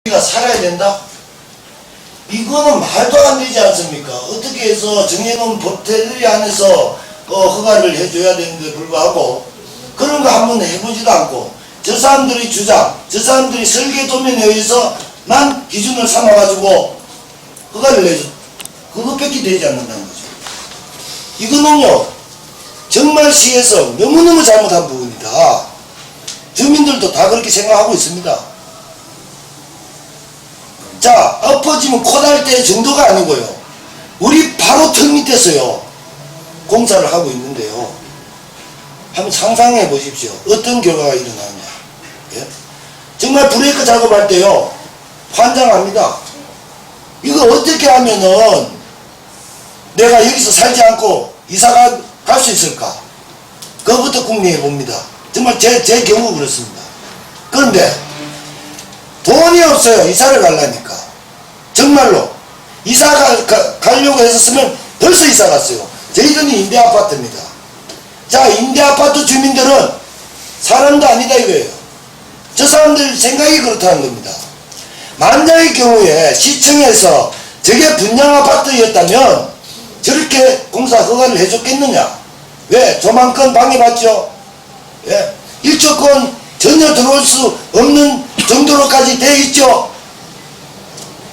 우리가 살아야 된다? 이거는 말도 안 되지 않습니까? 어떻게 해서 정해놓은 법태들이 안에서 허가를 해줘야 되는데 불구하고 그런 거 한번 해보지도 않고 저 사람들의 주장, 저 사람들이 설계 도면에 의해서만 기준을 삼아가지고 허가를 내줘. 그것밖에 되지 않는다는 거죠. 이거는요, 정말 시에서 너무너무 잘못한 부분이다. 주민들도 다 그렇게 생각하고 있습니다. 자, 엎어지면 코달대 정도가 아니고요. 우리 바로 턱 밑에서요, 공사를 하고 있는데요. 한번 상상해 보십시오. 어떤 결과가 일어나느냐. 예? 정말 브레이크 작업할 때요, 환장합니다. 이거 어떻게 하면은 내가 여기서 살지 않고 이사가 갈 수 있을까? 그것부터 궁리해 봅니다. 정말 제 경우 그렇습니다. 그런데 돈이 없어요. 이사를 가려니까. 정말로 이사가 가려고 했었으면 벌써 이사 갔어요. 저희들은 임대아파트입니다. 자, 임대아파트 주민들은 사람도 아니다 이거예요. 저 사람들 생각이 그렇다는 겁니다. 만약의 경우에 시청에서 저게 분양아파트였다면 저렇게 공사 허가를 해줬겠느냐? 왜? 저만큼 방해받죠? 예? 일조권 전혀 들어올 수 없는 정도로까지 돼 있죠?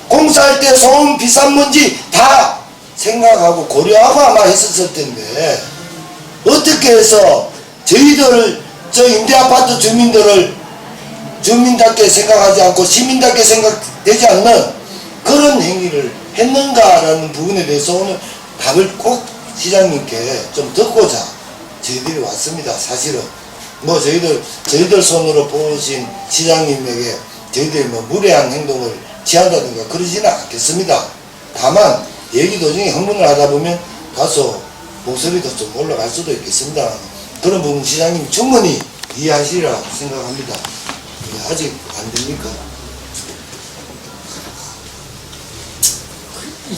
공사할 때 소음, 비싼먼지 다 생각하고 고려하고 아마 했었을 텐데 어떻게 해서 저희들 저 임대아파트 주민들을 주민답게 생각하지 않고 시민답게 생각되지 않는 그런 행위를 했는가라는 부분에 대해서 오늘 답을 꼭 시장님께 좀 듣고자 저희들이 왔습니다. 사실은 뭐 저희들 손으로 보신 시장님에게 저희들이 뭐 무례한 행동을 취한다든가 그러지는 않겠습니다. 다만 얘기 도중에 흥분을 하다 보면 다소 목소리도 좀 올라갈 수도 있겠습니다. 그런 부분 시장님 충분히 이해하시리라 생각합니다. 아직 안 됩니까?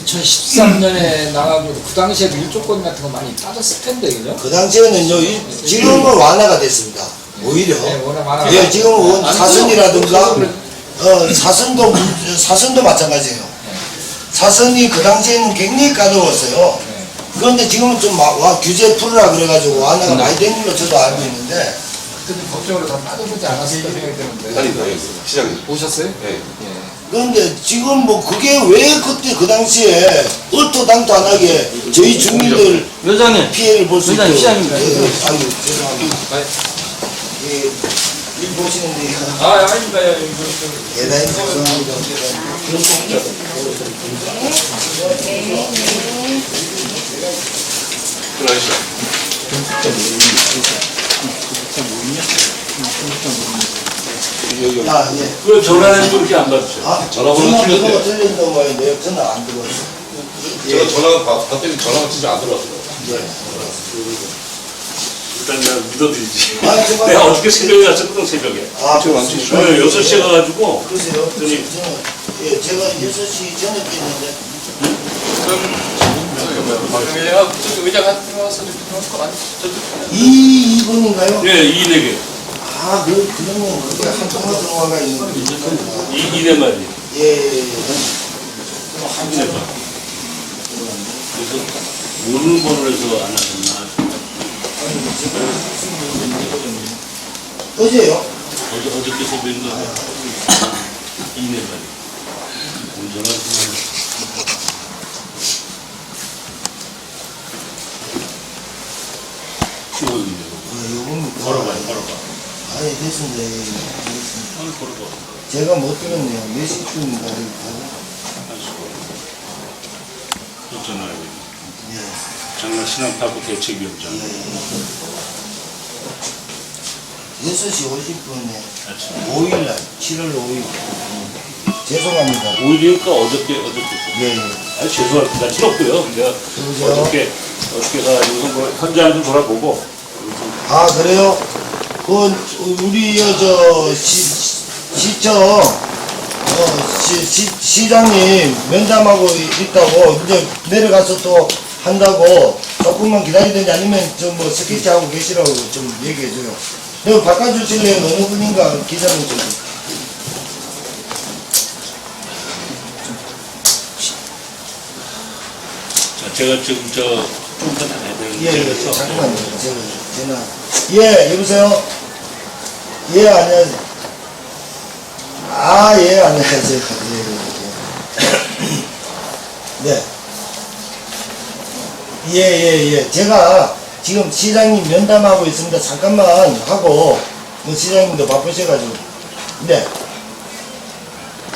2013년에 나가고 그 당시에도 일조권 같은 거 많이 따졌을 텐데, 그죠? 그 당시에는요, 지금은 완화가 됐습니다. 오히려. 네, 워낙 많아. 예, 지금은 사선이라든가, 사선도 마찬가지예요. 사선이 그 당시에는 굉장히 까다로웠어요. 그런데 지금은 좀 규제 풀으라 그래가지고 완화가 많이 된 걸로 저도 알고 있는데. 그때는 법적으로 다 따져보지 않았을까 생각이 드는데. 아니, 시장님. 보셨어요? 네. 예. 그런데 지금 뭐 그게 왜 그때 그 당시에 얼토당토안하게 저희 주민들 위원장님, 피해를 볼 수 있도록 시장님. 아유 죄송합니다. 일 보시는데 아닙니다. 대단히 죄송합니다. 들어가시죠. 아, 예. 그 전화는 좀 이렇게 안 받으세요. 전화번호 틀렸대요. 틀린다고 말인데 저는 안 들어왔어요. 제가 전화가 봤더니 전화가 진짜 안 들어왔어요. 예. 일단 내가 믿어드리지. 아, 정말. 내가 어저께 새벽에 갔었거든, 새벽에. 아, 지금 안 치시죠? 6시에 가가지고. 그러세요? 저기- 저는 예, 제가 6시 전에 깼는데 내가 저기 의자 같은 거 와서 이렇게 들어올 거 아니? 2분인가요? 예, 2네개. 아, 그러면 그게 한 통화 들어와가 있는 거죠. 2네 마리. 예. 한 네 마리. 그래서 모르는 번호로 해서 안 하셨나. 어제요? 어저께 새벽인가. 2네 마리. 오늘 전화 요건 걸어봐요, 걸어봐. 아니, 됐습니다. 예, 알겠습니다. 오늘 걸어봐. 제가 못 들었네요. 몇 시쯤인가 그렇잖아요. 예. 장난 신앙파고 대책위원장. 6시 50분에 아침. 5일날 7월 5일 죄송합니다. 5일이니까 어저께. 예, 예. 아니, 죄송합니다. 필요 없고요. 내가 그러세요? 어저께 가가지고 뭐 현장 좀 돌아보고. 아, 그래요? 우리 시청 시장님 면담하고 있다고 이제 내려가서 또 한다고 조금만 기다리든지 아니면 좀 뭐 스케치하고 계시라고 좀 얘기해줘요. 내가 바꿔주실래요? 어느 분인가 기자분 좀. 제가 지금 좀 더 나가야 되는 예, 잠깐만요. 전화. 예, 여보세요? 예, 안녕하세요. 아, 예, 안녕하세요. 예, 네. 예. 제가 지금 시장님 면담하고 있습니다. 잠깐만 하고, 뭐 시장님도 바쁘셔가지고. 네.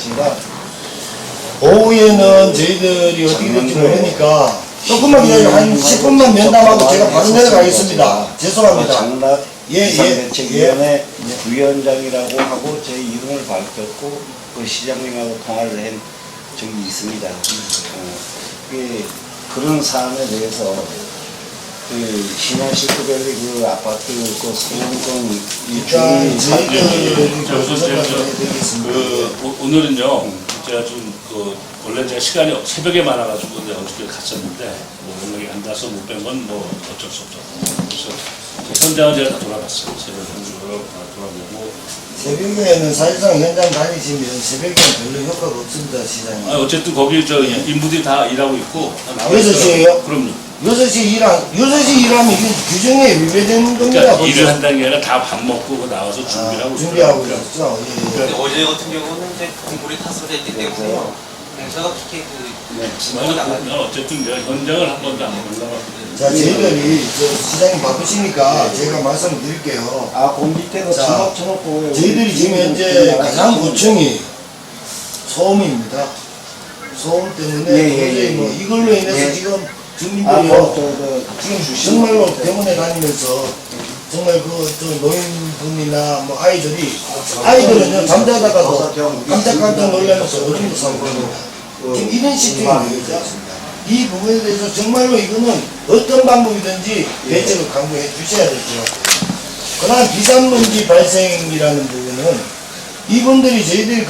제가 오후에는 저희들이 어떻게 될지 모르니까 조금만 기다려 한 10분만 면담하고 제가 바로 내려가겠습니다. 죄송합니다. 장락 예, 비상대책위원회 부위원장이라고 하고 제 이름을 밝혔고 그 시장님하고 통화를 한 적이 있습니다. 그런 사안에 대해서 그 신안 시크밸리 그 아파트 그 소유권 일단 이주인이 저희들이 오늘은요, 제가 좀 원래 제가 시간이 새벽에 많아가지고 이제 어저께 갔었는데, 뭐 연락이 안 닿아서 못 뵌 건 뭐 어쩔 수 없었고. 그래서 현장은 제가 다 돌아갔어요. 새벽 현장으로 다 돌아보고. 새벽에는 사실상 현장 다니시면 새벽에는 별로 효과가 없습니다, 시장님. 어쨌든 거기 인부들이 다 일하고 있고. 다 나와 6시에요? 있더라고요. 그럼요. 6시 일하면 이게 규정에 위배되는 겁니다. 그러니까 일을 한다는 게 아니라 다 밥 먹고 나와서 준비를 하고 준비하고 있더라고요. 있었죠. 예. 근데 어제 같은 경우는 이제 공물이 탔어져 있기 때문에 공사가 그렇게 진행이 나가요. 어쨌든 내가 현장을 한 번도 안 올라갔거든요. 자, 저희들이 시장님 바쁘시니까 제가 말씀드릴게요. 아 공기 때도 자, 천막 쳐놓고 저희들이 지금 현재 가장 고충이 소음입니다. 소음 때문에 도저히 뭐 이걸로 인해서 지금 주민들이요 지금 정말로 병원에 다니면서 정말 노인분이나 뭐 아이들은요 잠자다가도 깜짝깜짝 놀라면서 오줌도 싸고 그럽니다. 지금 이런 시스템이 되죠. 이 부분에 대해서 정말로 이거는 어떤 방법이든지 대책을 강구해 주셔야 될 것 같아요. 그다음 비산먼지 발생이라는 부분은 이분들이 저희들이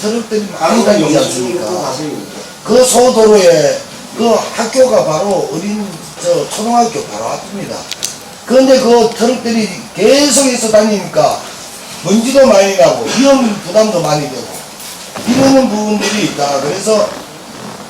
트럭들이 많이 다니지 않습니까? 그 소도로에 그 학교가 바로 초등학교 바로 앞입니다. 그런데 그 트럭들이 계속해서 다니니까 먼지도 많이 나고 위험 부담도 많이 되고 이러는 부분들이 있다. 그래서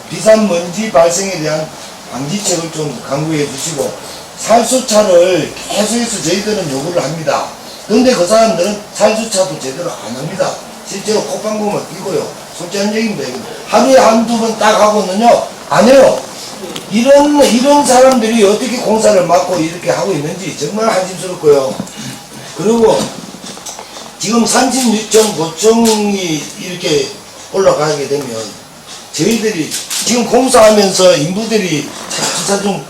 비산먼지 발생에 대한 방지책을 좀 강구해 주시고 살수차를 계속해서 저희들은 요구를 합니다. 그런데 그 사람들은 살수차도 제대로 안 합니다. 실제로 콧방구만 끼고요. 솔직한 얘기입니다. 하루에 한두 번 딱 하고는요 안 해요. 이런 사람들이 어떻게 공사를 맡고 이렇게 하고 있는지 정말 한심스럽고요. 그리고 지금 36점 고층이 이렇게 올라가게 되면 저희들이 지금 공사하면서 인부들이 차츰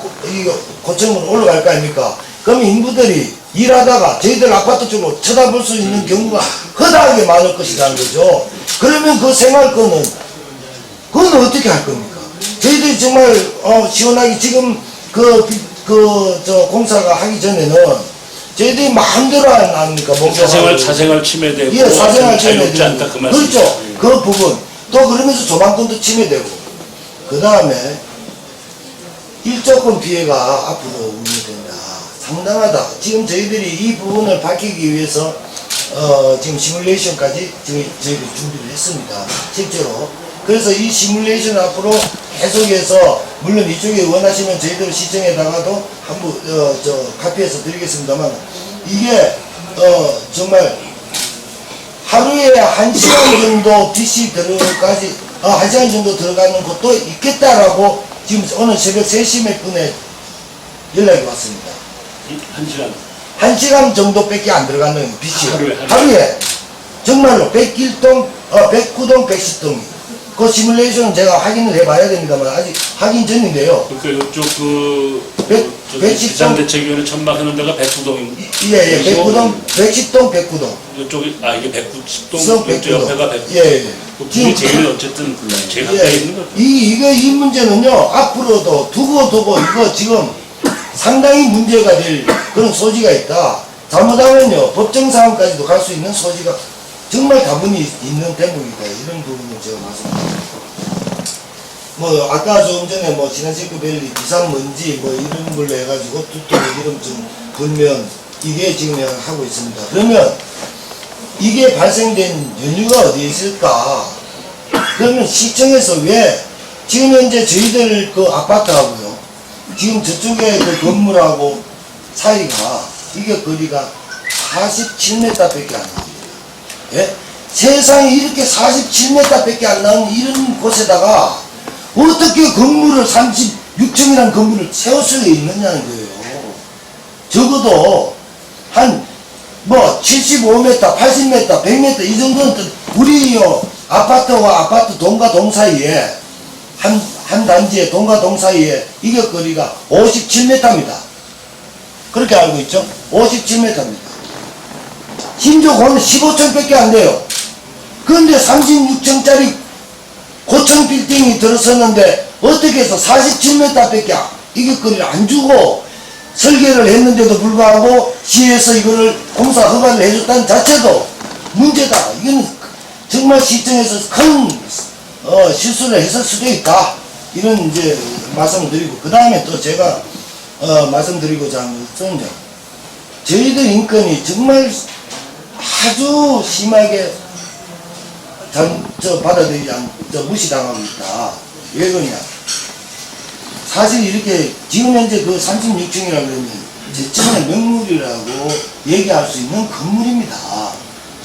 고층으로 올라갈 거 아닙니까? 그럼 인부들이 일하다가 저희들 아파트 쪽으로 쳐다볼 수 있는 경우가 허다하게 많을 것이라는 거죠. 그러면 그 생활권은 그건 어떻게 할 겁니까? 저희들이 정말 시원하게 지금 공사가 하기 전에는 저희들이 마음대로 안 합니까? 사생활 침해되고 예, 사생활 자유롭지 않다 그 말씀. 그렇죠. 그 부분 또 그러면서 조망권도 침해되고 그 다음에 일조권 피해가 앞으로 우려된다. 상당하다. 지금 저희들이 이 부분을 밝히기 위해서 지금 시뮬레이션까지 저희들이 준비를 했습니다. 실제로. 그래서 이 시뮬레이션 앞으로 계속해서 물론 이쪽에 원하시면 저희들 시청에다가도 한번 카피해서 드리겠습니다만 이게 정말 하루에 1시간 정도 빛이 들어가지 1시간 정도 들어가는 것도 있겠다라고 지금 오늘 새벽 3시 몇 분에 연락이 왔습니다. 1시간. 1시간 정도밖에 안 들어가는 빛이 하루에 정말로 101동, 109동, 110동 그 시뮬레이션은 제가 확인을 해봐야 됩니다만 아직 확인 전인데요. 그러니까 이쪽 비상대책위원회 천막하는 데가 109동입니다. 예, 109동, 110동, 109동. 이쪽이 이게 110동, 이쪽 옆에가 109동. 예. 그게 제일 어쨌든 제일 가까이 있는 거죠. 이 문제는요 앞으로도 두고 이거 지금 상당히 문제가 될 그런 소지가 있다. 잘못하면요 법정 사항까지도 갈 수 있는 소지가 정말 다분히 있는 대목이다. 이런 부분을 제가 말씀드립니다. 뭐 아까 좀 전에 신한시크밸리 비산먼지 이런 걸로 해가지고 두통 기름증 불면 이게 지금 하고 있습니다. 그러면 이게 발생된 연유가 어디에 있을까? 그러면 시청에서 왜 지금 현재 저희들 그 아파트하고요 지금 저쪽에 그 건물하고 사이가 이게 거리가 47m 밖에 안 나옵니다. 예? 세상에 이렇게 47m 밖에 안 나오는 이런 곳에다가 어떻게 건물을 36층이라는 건물을 세울 수가 있느냐는 거예요. 적어도 한 뭐 75m, 80m, 100m 이 정도는 우리요 아파트와 아파트 동과 동 사이에 한 단지에 동과 동 사이에 이게 거리가 57m입니다. 그렇게 알고 있죠? 57m입니다. 심지어 거는 15층밖에 안 돼요. 그런데 36층짜리 고층 빌딩이 들어섰는데 어떻게 해서 47m밖에 이게 거리를 안 주고 설계를 했는데도 불구하고 시에서 이거를 공사 허가를 해줬다는 자체도 문제다. 이건 정말 시청에서 큰 실수를 했을 수도 있다. 이런 이제 말씀을 드리고 그 다음에 또 제가 말씀드리고자 하는 것은 저희들 인권이 정말 아주 심하게 받아들이지 무시당하고 있다. 왜 그러냐? 사실 이렇게 지금 현재 그 36층이라고 그러면 제천의 명물이라고 얘기할 수 있는 건물입니다.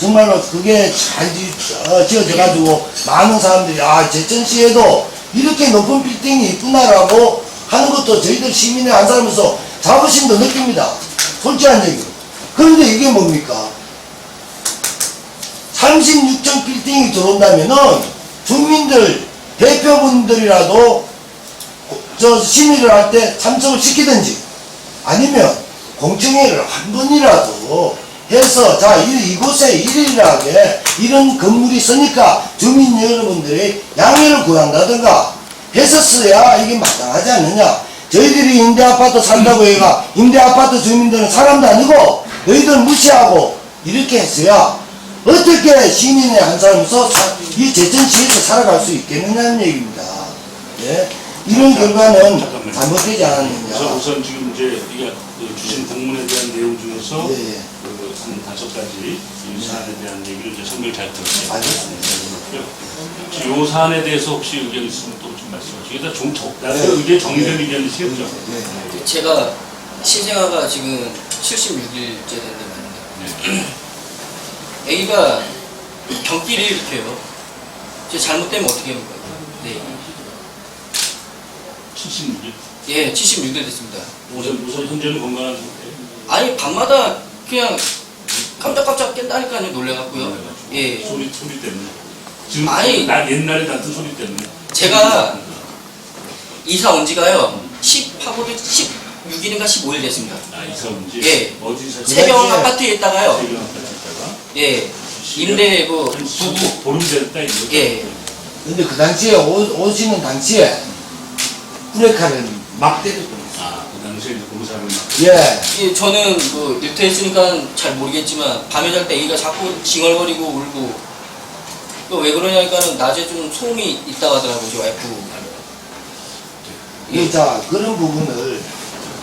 정말로 그게 잘 지어져 가지고 많은 사람들이 제천시에도 이렇게 높은 빌딩이 있구나라고 하는 것도 저희들 시민의 한 사람으로서 자부심도 느낍니다. 솔직한 얘기로. 그런데 이게 뭡니까? 36층 빌딩이 들어온다면은 주민들 대표분들이라도 심의를 할 때 참석을 시키든지 아니면 공청회를 한 번이라도 해서 이곳에 일일하게 이런 건물이 있으니까 주민 여러분들의 양해를 구한다든가 했었어야 이게 마땅하지 않느냐. 저희들이 임대아파트 산다고 해가 임대아파트 주민들은 사람도 아니고 너희들 무시하고 이렇게 했어야 어떻게 시민의 한 사람으로서 이 제천시에서 살아갈 수 있겠느냐는 얘기입니다. 예? 이런 결과는 잠깐만요. 잘못되지 않았느냐. 우선 지금 이제 주신 공문에 대한 내용 중에서 예. 한 5가지 이 사안에 대한 얘기를 이제 설명 잘 들었어요. 알겠습니다. 혹시 이 사안에 대해서 혹시 의견 있으면 또 좀 말씀해 주시죠. 나도 의견 정리된 의견이시겠죠? 제가 신생아가 지금 76일째 됐는데 말입니다. 애기가 경기를 일으켜요. 제 잘못되면 어떻게 합니까? 네. 76일? 예, 76일 됐습니다. 우선 현재는 건강한 상태. 아니 밤마다 그냥 깜짝깜짝 깬다니까요. 놀래갖고요. 예. 소리 때문에. 지금 아니. 나 옛날에 났던 소리 때문에. 제가 이사 온 지가요 10하고도 16일인가 15일 됐습니다. 이사 온 지? 예. 어디 이사? 세경 아파트에 있다가요. 세경 아파트에다가? 예. 임대 그 한 부부. 보름 됐다 이거. 예. 근데 그 당시에 오시는 당시에 브레이크를 막 때렸거든요. 그 당시에 이제 공사를 막. 예. 예, 저는 그 뉴트에 있으니까 잘 모르겠지만 밤에 잘 때 애기가 자꾸 징얼거리고 울고 또 왜 그러냐니까는 낮에 좀 소음이 있다고 하더라고요. 저 와이프. 자, 그런 부분을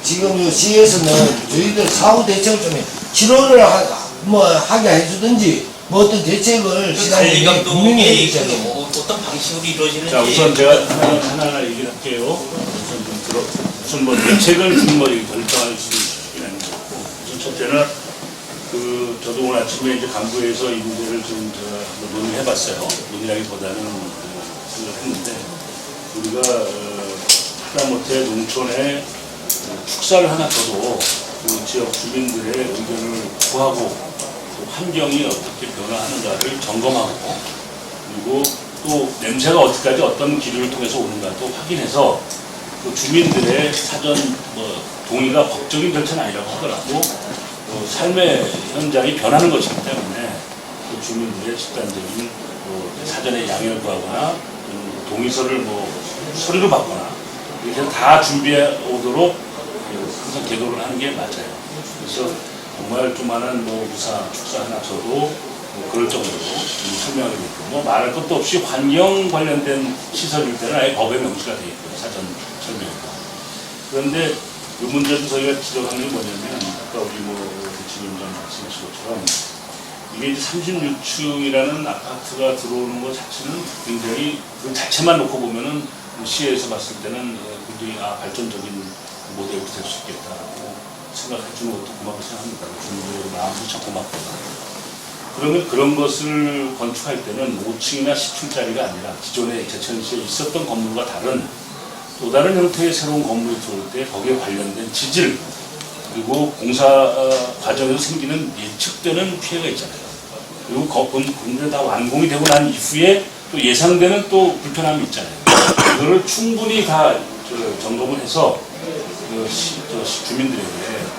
지금 요 시에서는 저희들 사후 대책을 좀 치료를 하게 해주든지 뭐 어떤 대책을 관리 감독이 해주셔야 어떤 방식으로 이루어지는지. 자, 우선 제가 하나하나 얘기를 할게요. 우선 좀 우선 뭐 대책을 좀 결정할 수 있는 거고. 우선 첫째는 저도 오늘 아침에 이제 간부에서 이 문제를 좀 한번 논의해봤어요. 논의라기보다는 생각했는데 우리가 하다못해 농촌에 축사를 하나 둬도 그 지역 주민들의 의견을 구하고 또 환경이 어떻게 변화하는가를 점검하고 그리고 또 냄새가 어디까지 어떤 기류를 통해서 오는가도 확인해서 그 주민들의 사전 동의가 법적인 절차는 아니라고 하더라도 삶의 현장이 변하는 것이기 때문에 그 주민들의 집단적인 사전에 양해를 구하거나 동의서를 서류로 받거나 이렇게 다 준비해 오도록 항상 계도를 하는 게 맞아요. 그래서 정말 조만한 무사 축사 하나 저도 그럴 정도로 설명을 드리고 말할 것도 없이 환경 관련된 시설일 때는 아예 법에 명시가 되어 있고요. 사전 설명이고. 그런데 이 문제도 저희가 지적한 게 뭐냐면 아까 우리 지금전 말씀하신 것처럼 이게 이제 36층이라는 아파트가 들어오는 것 자체는 굉장히 그 자체만 놓고 보면은 시에서 봤을 때는 굉장히 발전적인 모델이 될 수 있겠다라고 생각해 주는 것도 고맙고 생각합니다. 주민들 마음도 참 고맙고. 그러면 그런 것을 건축할 때는 5층이나 10층짜리가 아니라 기존에 제천시에 있었던 건물과 다른 또 다른 형태의 새로운 건물이 들어올 때 거기에 관련된 지질 그리고 공사 과정에서 생기는 예측되는 피해가 있잖아요. 그리고 건물이 다 완공이 되고 난 이후에 또 예상되는 또 불편함이 있잖아요. 이거를 충분히 다 점검을 해서 주민들에게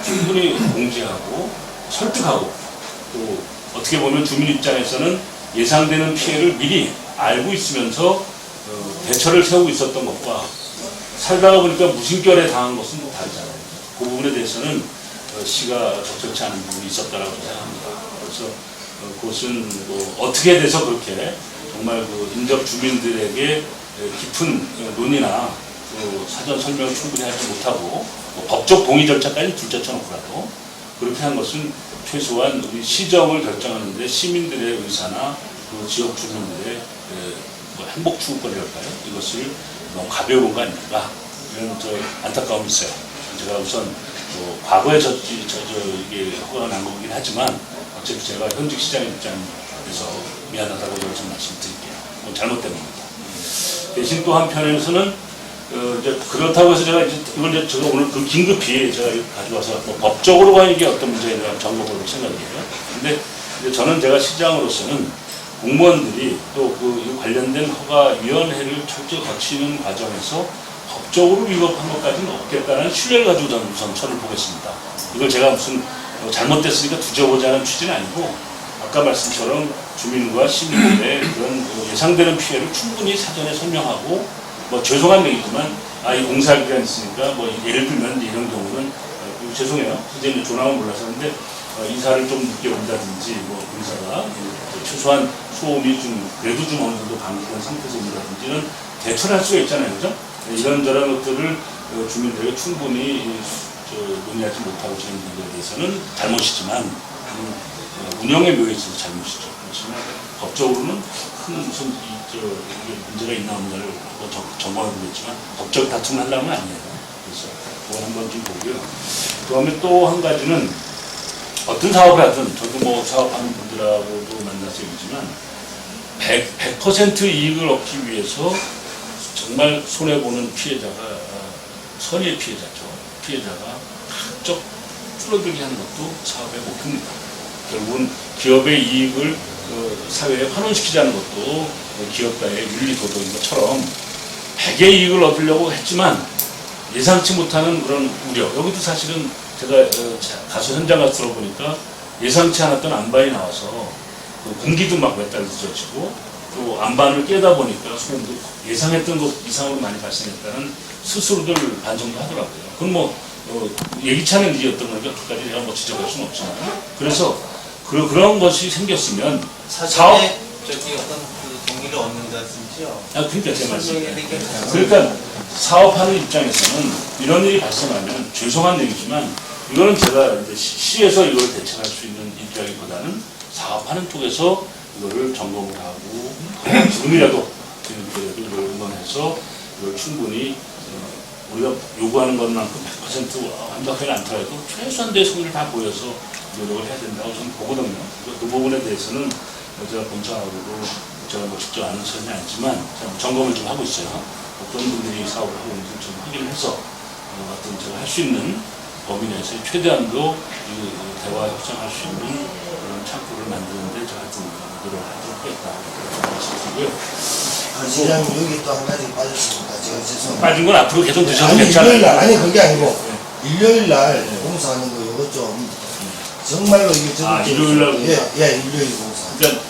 충분히 공지하고 설득하고 또 어떻게 보면 주민 입장에서는 예상되는 피해를 미리 알고 있으면서 대처를 세우고 있었던 것과 살다가 보니까 무심결에 당한 것은 또 다르잖아요. 그 부분에 대해서는 시가 적절치 않은 부분이 있었다라고 생각합니다. 그래서 그것은 뭐 어떻게 돼서 그렇게 정말 그 인접 주민들에게 깊은 논의나 사전 설명을 충분히 하지 못하고 뭐 법적 동의 절차까지 둘째쳐놓고라도 그렇게 한 것은 최소한 우리 시정을 결정하는데 시민들의 의사나 그 지역 주민들의 뭐 행복 추구권이랄까요? 이것을 너무 가벼운 거 아닙니까? 이런 안타까움이 있어요. 제가 우선 과거에 이게 허가가 난 거긴 하지만 어차피 제가 현직 시장 입장에서 미안하다고 좀 말씀드릴게요. 그건 잘못된 겁니다. 대신 또 한편에서는 이제 그렇다고 해서 제가 제가 오늘 그 긴급히 제가 가져와서 뭐 법적으로 가 이게 어떤 문제인가 점검을 생각해요. 근데 저는 제가 시장으로서는 공무원들이 또 그 관련된 허가위원회를 철저히 거치는 과정에서 법적으로 위법한 것까지는 없겠다는 신뢰를 가지고 저는 우선 선을 보겠습니다. 이걸 제가 무슨 잘못됐으니까 뒤져보자는 취지는 아니고 아까 말씀처럼 주민과 시민들의 그런 예상되는 피해를 충분히 사전에 설명하고 뭐 죄송한 얘기지만 이 공사할 기간이 있으니까 뭐 예를 들면 이런 경우는 죄송해요. 이제 조남은 몰라서 근데 인사를 좀 늦게 온다든지 뭐 공사가 최소한 소음이 좀 그래도 좀 어느 정도 방지된 상태에서 온다든지는 대처를 할 수가 있잖아요. 그죠? 이런저런 것들을 주민들에게 충분히 논의하지 못하고 저는 부분에 대해서는 잘못이지만 운영의 묘에 있어서 잘못이죠. 그렇지만 법적으로는 큰 무슨 이게 문제가 있나 없나를 점검해 보겠지만 법적 다툼을 하려면 아니에요. 그래서 그걸 한번 좀 보고요. 그 다음에 또 한 가지는 어떤 사업을 하든 저도 뭐 사업하는 분들하고도 만나서 얘기지만 100% 이익을 얻기 위해서 정말 손해보는 피해자가 선의의 피해자죠. 피해자가 가급적 줄어들게 하는 것도 사업의 목표입니다. 결국은 기업의 이익을 사회에 환원시키자는 것도 기업가의 윤리 도덕인 것처럼 100의 이익을 얻으려고 했지만 예상치 못하는 그런 우려. 여기도 사실은 제가 가서 현장 가서 들어보니까 예상치 않았던 안반이 나와서 공기도 막 몇 달 늦어지고 또 안반을 깨다 보니까 소음도 예상했던 것 이상으로 많이 발생했다는 스스로들 반성도 하더라고요. 그건 뭐 예기치 않은 일이었던 거니까 그까지 제가 뭐 지적할 수는 없지만 그래서 그런 것이 생겼으면 사전에 저기 어떤 그 동의를 얻는다 쓰죠. 그러니까 제 말씀이에요. 그러니까 사업하는 입장에서는 이런 일이 발생하면 죄송한 얘기지만 이거는 제가 이제 시에서 이걸 대책할 수 있는 입장이보다는 사업하는 쪽에서 이거를 점검을 하고 지금이라도 이걸 응원해서 이걸 충분히 우리가 요구하는 것만큼 100% 완벽하게 않더라도 최소한도의 성의를 다 보여서 노력을 해야 된다고 저는 보거든요. 그 부분에 대해서는 제가 본사하고도 제가 뭐 직접 아는 사람이 아니지만 점검을 좀 하고 있어요. 어떤 분들이 사업을 하고 있는지 좀 확인을 해서 어떤 제가 할 수 있는 범위 내에서 최대한도 대화 협상할 수 있는 그런 창구를 만드는데 제가 좀 노력을 하도록 하겠다 말씀드리고요. 시장님 여기 또 한 가지 빠졌습니다. 제가 죄송합니다. 빠진 건 앞으로 계속 드셔도 아니, 괜찮아요. 일요일날, 아니 그게 아니고 일요일날 공사하는 거 이거 좀 정말로 이게 좀 일요일날 공사? 예, 일요일 공사. 그러니까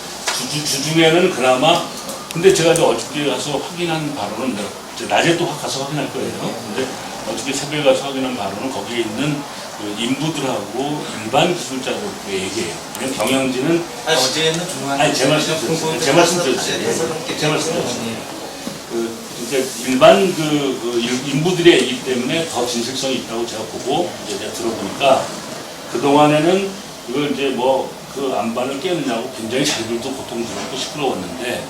주중에는 그나마 근데 제가 이제 어저께 가서 확인한 바로는 이제 낮에 또 가서 확인할 거예요. 근데 어저께 새벽에 가서 확인한 바로는 거기에 있는 그 인부들하고 일반 기술자들 얘기예요. 그냥 경영진은 어제는 조용한. 아니 제 말씀 들었어요. 제 말씀 들었어요. 제 말씀 들었어요. 이제 일반 인부들의 얘기 때문에 더 진실성이 있다고 제가 보고 이제 제가 들어보니까 그 동안에는 이걸 이제 뭐 그 안반을 깨느냐고 굉장히 자기들도 고통스럽고 시끄러웠는데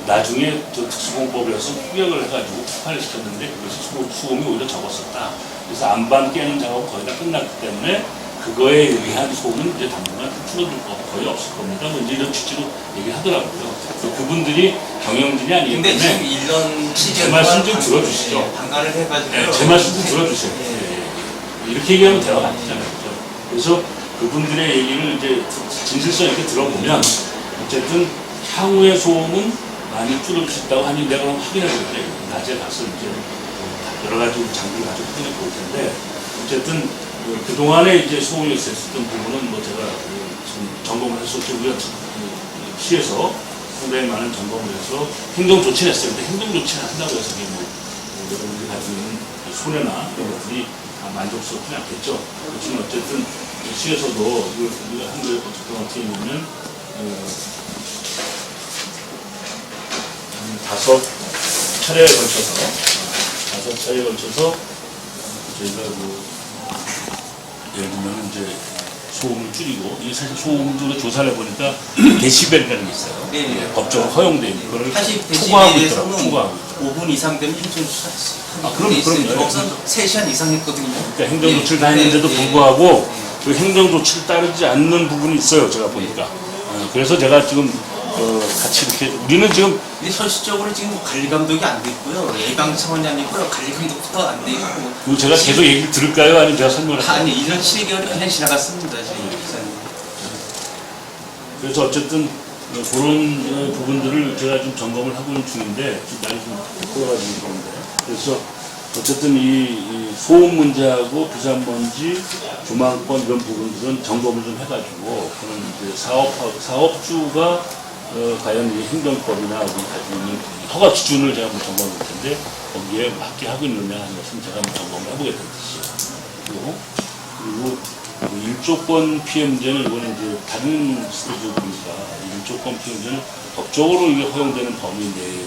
나중에 저 특수공법에서 후역을 해가지고 폭발을 시켰는데 그것이 소음이 오히려 적었었다. 그래서 안반 깨는 작업 거의 다 끝났기 때문에 그거에 의한 소음은 이제 당분간 줄어들 거 거의 없을 겁니다. 뭐 이제 이런 취지로 얘기하더라고요. 그래서 그분들이 경영진이 아니기 근데 지금 때문에 1년 시즌 제 말씀 좀 들어주시죠. 방관을 해가지고 네, 제 말씀 좀 들어주세요. 이렇게 얘기하면 대화가 안 되잖아요. 그죠? 그래서 그분들의 얘기를 이제 진실성 있게 들어보면 어쨌든 향후의 소음은 많이 줄을 수 있다고 하니 내가 그럼 확인해 볼 때 낮에 가서 이제 여러 가지 장비를 가지고 확인해 볼 텐데 어쨌든 그동안에 이제 소음이 있었던 부분은 뭐 제가 지금 점검을 했었죠. 우리가 시에서 상당히 많은 점검을 해서 행정 조치를 했어요. 근데 행정 조치를 한다고 해서 이게 뭐 여러분들이 가지고 있는 손해나 이런 것들이 다 만족스럽지는 않겠죠. 그렇지만 어쨌든 시에서도 우리가 한 거에 어떻게 보면 한 5차례에 걸쳐서 저희가 예를 들면 이제 소음을 줄이고 이게 사실 소음도 조사를 해보니까 데시벨이라는 게 있어요. 네. 법적으로 허용돼 있는 거를 80 추구하고 있더라고요. 데시벨에서는 추구하고. 5분 이상 되면 행정 조치. 그럼요. 여기서 3시간 이상 했거든요. 그러니까 행정 조치를 다 했는데도 불구하고 그 행정 조치를 따르지 않는 부분이 있어요. 제가 보니까. 그래서 제가 지금 같이 이렇게 우리는 지금 근데 현실적으로 지금 관리 감독이 안 돼 있고요. 예방 차원이 아니고요. 관리 감독부터 안 돼 있고. 이거 제가 계속 얘기를 들을까요? 아니면 제가 설명을 할까요? 아니 1년 7개월이 그냥 지나갔습니다. 지금 기사님. 그래서 어쨌든 그런 부분들을 제가 좀 점검을 하고 있는 중인데 지금 날이 좀 흘러가지고 그런데 그래서 어쨌든 이 소음 문제하고 비산먼지, 조망권 이런 부분들은 점검을 좀 해가지고 그런 이제 사업주가 과연 이 행정법이나 우리 가지고 있는 허가 기준을 제가 한번 점검할 텐데 거기에 맞게 하고 있느냐 하는 것은 제가 한번 점검을 해보게 될 것이고 그리고 일조권 피해 문제는 이거는 이제 다른 스테이지니까 일조권 피해 문제는 법적으로 이게 허용되는 범위 내에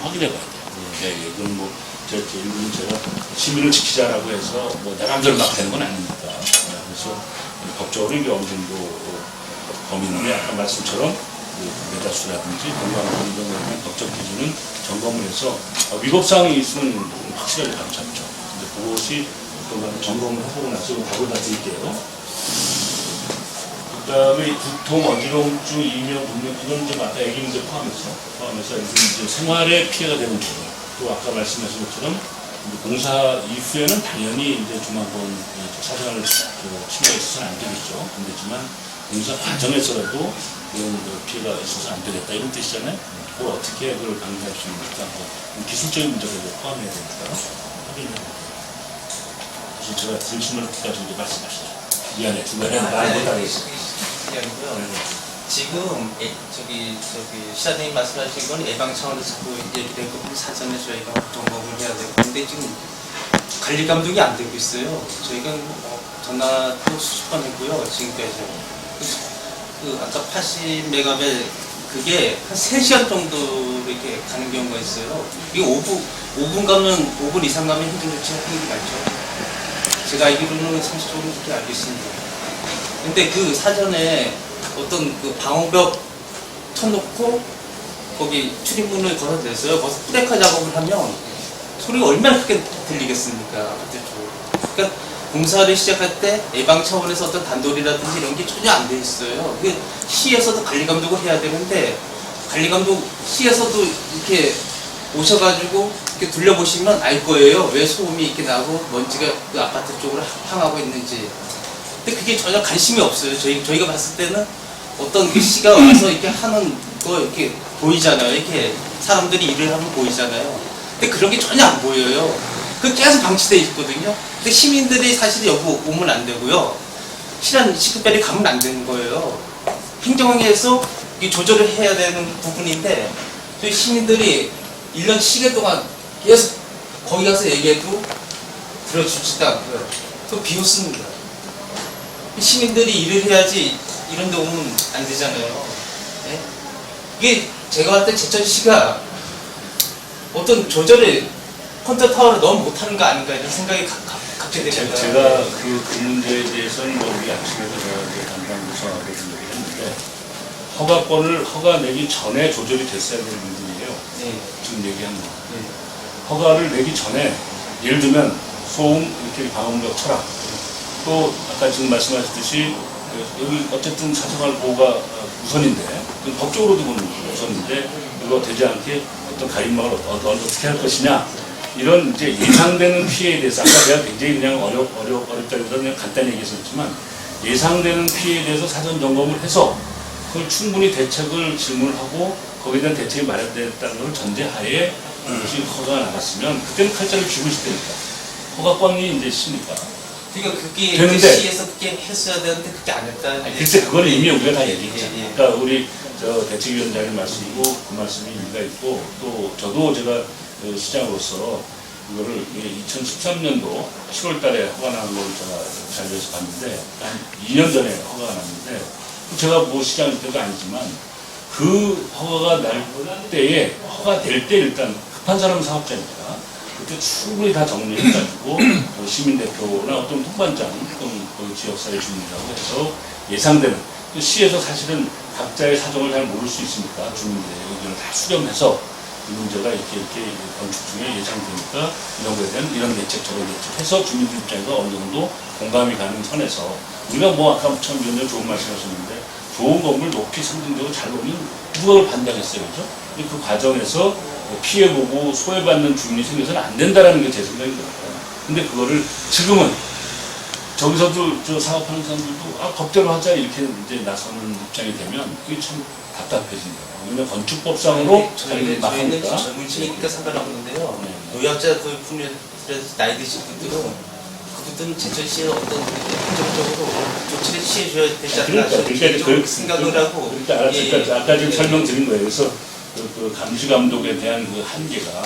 확인해 봐야 돼요. 네, 이건 뭐 제가 시민을 지키자라고 해서 뭐 내 맘대로 막 되는 건 아닙니다. 그래서 법적으로 이게 어느 정도 범위 내에 아까 말씀처럼 매다수라든지 공간권 이런 법적 기준은 점검을 해서 위법사항이 있으면 확실하게 바로 잡죠. 근데 그것이 어떤 점검을 해보고 나서 답을 다 드릴게요. 그 다음에 두통, 어지러움증, 이명, 분명 이건 좀 아까 얘기 문제 포함해서 이제 생활에 피해가 되는 부분 또 아까 말씀하신 것처럼 공사 이후에는 당연히 이제 조만간 사생활 침해가 있어서는 안 되겠죠. 그렇지만 공사 과정에서라도 이런 피해가 있어서 안 되겠다 이런 뜻이잖아요. 그걸 어떻게 그걸 강조할 수 있는가 기술적인 문제가 포함해야 되니까 그래서 제가 질문을 가지고 말씀하시죠. 미안해 중간에 말 못하겠어. 지금 저기 시장님 말씀하신 건 예방 차원에서 얘기된 거 사전에 저희가 점검을 해야 되고 근데 지금 관리 감독이 안 되고 있어요. 저희가 전화도 수십 번 했고요. 지금까지 그 아까 80메가벨 그게 한 3시간 정도 이렇게 가는 경우가 있어요. 이게 5분 가면 5분 이상 가면 행정 조치가 하는 게 맞죠. 제가 알기로는 상식적으로 그렇게 알고 있습니다. 근데 그 사전에 어떤 그 방어벽 쳐놓고 거기 출입문을 걸어냈어요. 거기서 프레카 작업을 하면 소리가 얼마나 크게 들리겠습니까? 아파트 쪽. 그러니까 공사를 시작할 때 예방 차원에서 어떤 단돌이라든지 이런 게 전혀 안 돼 있어요. 그 시에서도 관리 감독을 해야 되는데 관리 감독 시에서도 이렇게 오셔가지고 이렇게 둘러보시면 알 거예요. 왜 소음이 이렇게 나고 먼지가 그 아파트 쪽으로 향하고 있는지. 근데 그게 전혀 관심이 없어요. 저희가 봤을 때는 어떤 그 시가 와서 이렇게 하는 거 이렇게 보이잖아요. 이렇게 사람들이 일을 하면 보이잖아요. 근데 그런 게 전혀 안 보여요. 그 계속 방치돼 있거든요. 근데 시민들이 사실 여기 오면 안 되고요. 실한 시급별이 가면 안 되는 거예요. 행정에서 이 조절을 해야 되는 부분인데 저희 시민들이 1년 7개 동안 계속 거기 가서 얘기해도 들어주지도 않고요. 또 비웃습니다. 시민들이 일을 해야지 이런 데 오면 안 되잖아요. 네? 이게 제가 봤을 때 제천시가 어떤 조절을 컨트롤 타워를 너무 못하는 거 아닌가 이런 생각이 갑자기 됩니다. 제가 그 문제에 대해서는 뭐 우리 아침에도 제가 담당 부서하고 좀 얘기를 했는데 허가 내기 전에 조절이 됐어야 되는 부분이에요. 지금 얘기한 거. 허가를 내기 전에 예를 들면 소음, 이렇게 방음력 철학, 또 아까 지금 말씀하셨듯이 여기 어쨌든 사생활 보호가 우선인데, 법적으로도 그건 우선인데, 이거 되지 않게 어떤 가림막을 어떻게 할 것이냐, 이런 이제 예상되는 피해에 대해서 아까 제가 굉장히 그냥 어렵다기보다 그냥 간단히 얘기했었지만, 예상되는 피해에 대해서 사전 점검을 해서 그걸 충분히 대책을 질문하고 거기에 대한 대책이 마련됐다는 걸 전제하에 이것이 허가가 나갔으면 그때는 칼자를 쥐고 싶다니까. 허가권이 이제 있으니까. 그러니까 그게 되는데- 이제 시에서 그렇게 했어야 되는데 그렇게 안 했다. 아니, 글쎄 그거는 이미 우리가 다 얘기했잖아요. 예, 예. 그러니까 우리 저 대책위원장님 말씀이고 그 말씀이 일리가 있고, 또 저도 제가 시장으로서 이거를 2013년도 7월 달에 허가 나는 걸 제가 자료에서 봤는데, 한 2년 전에 허가가 났는데, 제가 뭐 시장일 때도 아니지만 그 허가가 날 때에, 허가 될 때 일단 급한 사람은 사업자니까 그때 충분히 다 정리해가지고 시민대표나 어떤 통반장, 또는 그 지역사회 주민이라고 해서 예상되는, 그 시에서 사실은 각자의 사정을 잘 모를 수 있으니까 주민들의 의견을 다 수렴해서 이 문제가 이렇게 건축 중에 예상되니까 이런 거에 대한 이런 대책 저런 대책 해서 주민들 입장에서 어느 정도 공감이 가는 선에서, 우리가 뭐 아까 참 위원장님 좋은 말씀하셨는데 좋은 건물 높이 상징적으로 잘 놓으면 누가 그걸 반대하겠어요, 그죠? 근데 그 과정에서 피해보고 소외받는 주민이 생겨서는 안 된다라는 게 제 생각이거든요. 근데 그거를 지금은 저기서도 저 사업하는 사람들도 법대로 하자 이렇게 이제 나서는 입장이 되면 그게 참 답답해진다. 왜냐면 건축법상으로 자기들이 막 저희는 하니까. 젊은 층이니까 상관없는데요. 네. 노약자 그 분야에서 나이 드신 분들은 그분들은 제천시에 어떤 행정적으로 조치를 취해줘야 되지 않나 그러니까 그 생각을 하고. 그러니까 알았으니까 예, 아까 지금 예. 설명드린 거예요. 그래서 그 감시 감독에 대한 그 한계가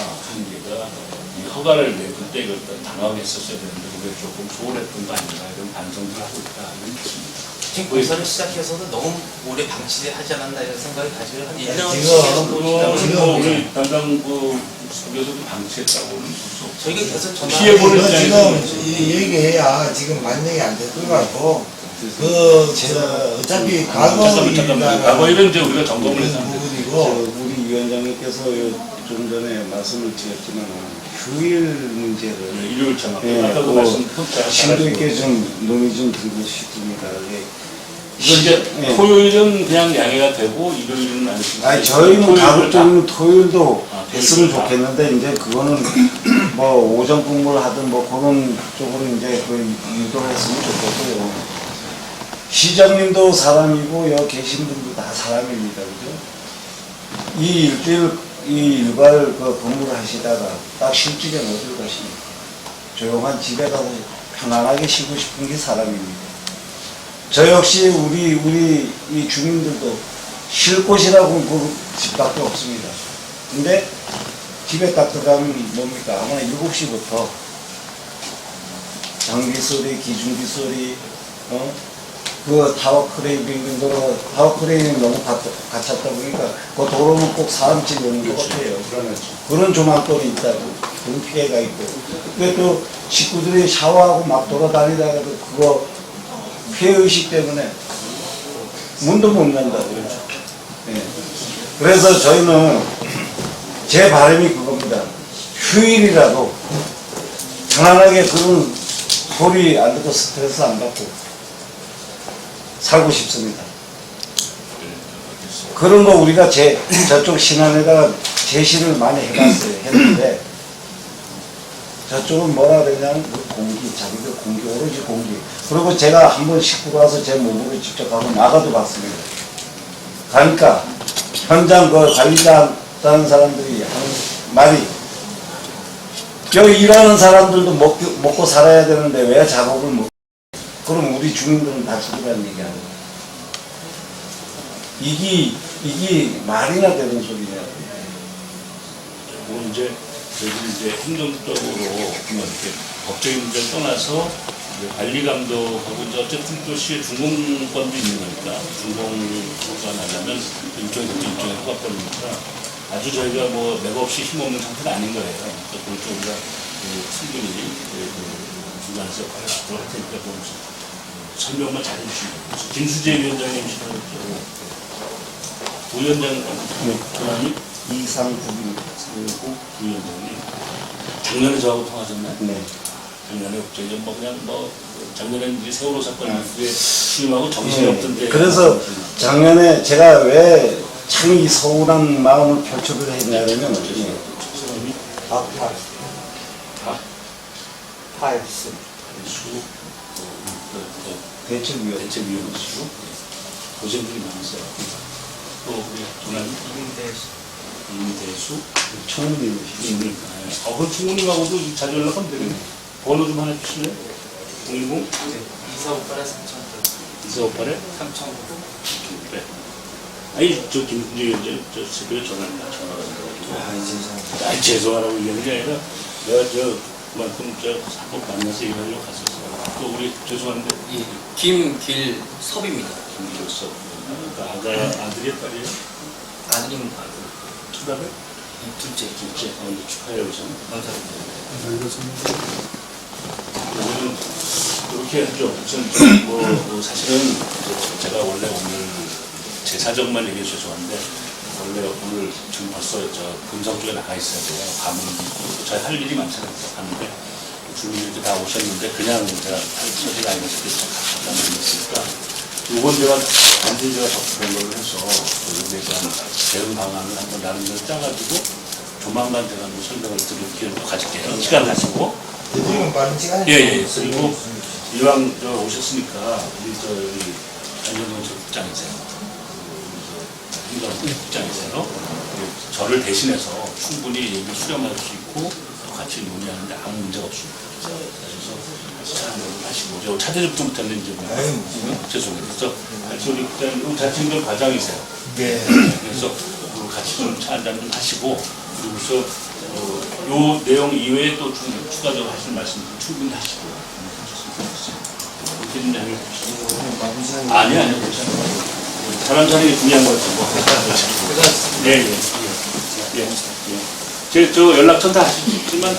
이 허가를 낼 때 이걸 당황했었어야 되는데 그게 조금 소홀했던 거 아닌가 이런 반성을 하고 있다 이런 뜻입니다. 지금 공사를 시작해서도 너무 오래 방치하지 않았나 이런 생각이 가지고 한 1년 지금 시에서 뭐 우리 담당 그 속에서도 방치했다고는 볼수 없죠. 저희가 계속 전화 피해보는 이거 입장에서 지금 얘기해야 지금 만족이 안 될 것 같고, 어차피 잠깐만. 과거에는 이제 우리가 점검을 해서 안 돼요. 부분이고, 우리 위원장님께서 좀 전에 말씀을 드렸지만 휴일 문제를 일요일 정확. 예, 아까 그 그 말씀 심도 있게 좀 논의 좀 드리고 싶습니다. 이거 이제 예. 토요일은 그냥 양해가 되고 일요일은 안 쓰고. 아니 저희는 가급적이면 토요일도 아, 했으면 토요일도 좋겠는데 이제 그거는 뭐 오전 근무를 하든 뭐 그런 쪽으로 이제 그 유도를 했으면 좋겠고요. 시장님도 사람이고 여기 계신 분도 다 사람입니다, 그죠? 이 일주일 이 일괄 그 근무를 하시다가 딱 쉴 적엔 어딜 가십니까? 조용한 집에 가서 편안하게 쉬고 싶은 게 사람입니다. 저 역시 우리 이 주민들도 쉴 곳이라고 그 집밖에 없습니다. 근데 집에 딱 들어가면 뭡니까? 아마 7시부터 장비 소리, 기중기 소리, 그 타워크레인 빙빙도로 타워크레인이 너무 갇혔다 보니까 그 도로는 꼭 사람집 오는 것 같아요. 그런 조망돌이 있다고 그런 피해가 있고, 근데 또 식구들이 샤워하고 막 돌아다니다가도 그거 피해의식 때문에 문도 못 연다고요. 예. 그래서 저희는 제 바람이 그겁니다. 휴일이라도 편안하게 그런 소리 안 듣고 스트레스 안 받고 살고 싶습니다. 그런 거 우리가 저쪽 신안에다가 제시를 많이 했는데 저쪽은 뭐라 그러냐면 공기, 자기들 공기, 오로지 공기. 그리고 제가 한번 식구로 와서 제 몸으로 직접 가서 나가도 봤습니다. 가니까 현장 그 관리자 하는 사람들이 하는 말이, 여기 일하는 사람들도 먹고 살아야 되는데 왜 작업을 못, 그럼 우리 주민들은 다 죽으라는 얘기하는 거예요. 이게 말이나 되는 소리냐. 뭐 이제 저희들이 이제 행정적으로 뭐 이렇게 법적인 문제를 떠나서 이제 관리 감독하고 이제 어쨌든 또 시의 준공권도 있는 거니까 준공가 나려면 일종의 허가권이니까 아주 저희가 뭐 맥없이 힘없는 상태는 아닌 거예요. 그래서 그걸 좀 우리가 충분히 중간에서 역할을 하도록 할 테니까 좀 설명만 잘 해주시면 돼요. 김수재 위원장님 시간을 부위원장, 이상국이 그리고 부위원장님 작년에 저하고 통하셨나요? 네. 작년에 저희 뭐 그냥 뭐 작년에 이제 세월호 사건 이후에 취임하고 정신이 없던데. 그래서 작년에 제가 왜 참 이 서운한 마음을 표출을 했냐면 파일스 대책위원 대책위원이시고 고생 분이 많으세요. 또 우리 도난 임대수 총리이시죠. 그 총무님하고도 자주 연락하면 되겠네. 번호 좀 하나 주실래요? 010 2458에 3000. 2458에 3000. 네. 아니 저 김준일 저 새벽에 전화가 와가지고 아니 죄송하라고 얘기하는 게 아니라 내가 저 그만큼 저 한번 만나서 얘기하려고 갔었어. 또 우리 죄송한데 예, 김길섭입니다. 김기였어. 그러니까 아들이 딸이에요? 아드님 그다음에 둘째. 둘째. 축하해요 우선. 감사합니다. 우리는 이렇게 하죠. 우선 뭐 사실은 제가 원래 오늘 제 사정만 얘기해 죄송한데 원래 오늘 지금 벌써 저 금성 쪽에 나가 있어야 돼요. 가문도 있고 저희 할 일이 많잖아요. 하는데 주민들이 다 오셨는데 그냥 제가 할 처지가 아니어서 잠깐 만났으니까 이번 제가 완전히 제가 접근한 걸로 해서 여기에 대한 대응 방안을 한번 나름대로 짜가지고 조만간 제가 한번 설명을 드릴 기회를 가질게요. 시간 가지고. 대통령 빠른 시간에 예. 그리고 이왕 저 오셨으니까 우리 저 여기 안전동 국장이세요. 국장이세요. 저를 대신해서 충분히 얘기를 수렴할 수 있고 또 같이 논의하는데 아무 문제가 없습니다. 그래서 참 하시고 저 차대접도 못했는지 죄송해요. 그래서 같이 우리 국장님 자친들 과장이세요. 네. 그래서 같이 좀 차 한잔 좀 하시고 그리고서 요 내용 이외에 또 추가적으로 하실 말씀 충분히 하시고 그렇게 좀 양해해 주시고 아니 괜찮아요. 사람 자리가 중요한 거죠. 예. 저 연락처 다 하시지만